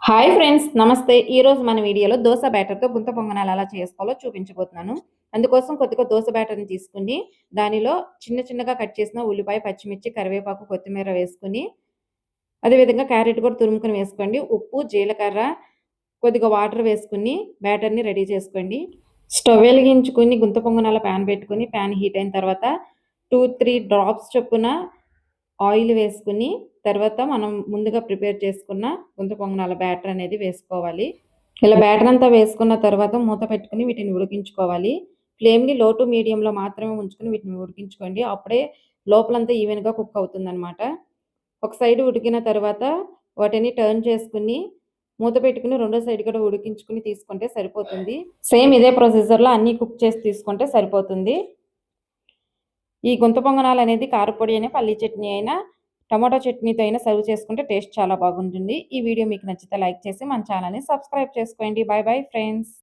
Hi friends నమస్తే. ఈరోజు మన వీడియోలో దోస బ్యాటర్‌తో గుంత పొంగనాలు ఎలా చేసుకోవాలో చూపించబోతున్నాను. అందుకోసం కొద్దిగా దోస బ్యాటర్‌ని తీసుకొని, దానిలో చిన్న చిన్నగా కట్ చేసిన ఉల్లిపాయ, పచ్చిమిర్చి, కరివేపాకు, కొత్తిమీర వేసుకొని, అదేవిధంగా క్యారెట్ కూడా తురుముకొని వేసుకోండి. ఉప్పు, జీలకర్ర, కొద్దిగా వాటర్ వేసుకొని బ్యాటర్‌ని రెడీ చేసుకోండి. స్టవ్ వెలిగించుకొని గుంత పొంగనాల ప్యాన్ పెట్టుకొని, ప్యాన్ హీట్ అయిన తర్వాత 2, 3 డ్రాప్స్ చొప్పున ఆయిల్ వేసుకొని, తర్వాత మనం ముందుగా ప్రిపేర్ చేసుకున్న గుంత పొంగనాల బ్యాటర్ అనేది వేసుకోవాలి. ఇలా బ్యాటర్ అంతా వేసుకున్న తర్వాత మూత పెట్టుకొని వీటిని ఉడికించుకోవాలి. ఫ్లేమ్‌ని లో టు మీడియంలో మాత్రమే ఉంచుకొని వీటిని ఉడికించుకోండి. అప్పుడే లోపలంతా ఈవెన్‌గా కుక్ అవుతుందనమాట. ఒక సైడ్ ఉడికిన తర్వాత వాటిని టర్న్ చేసుకొని, మూత పెట్టుకొని రెండో సైడ్ కూడా ఉడికించుకొని తీసుకుంటే సరిపోతుంది. సేమ్ ఇదే ప్రొసీజర్‌లో అన్నీ కుక్ చేసి తీసుకుంటే సరిపోతుంది. ఈ గుంత పొంగనాలనేది కారపొడి అయినా, పల్లీ చట్నీ అయినా, టమాటో చట్నీతో అయినా సర్వ్ చేసుకుంటే టేస్ట్ చాలా బాగుంటుంది. ఈ వీడియో మీకు నచ్చితే లైక్ చేసి మన ఛానల్‌ని సబ్స్క్రైబ్ చేసుకోండి. By bye friends.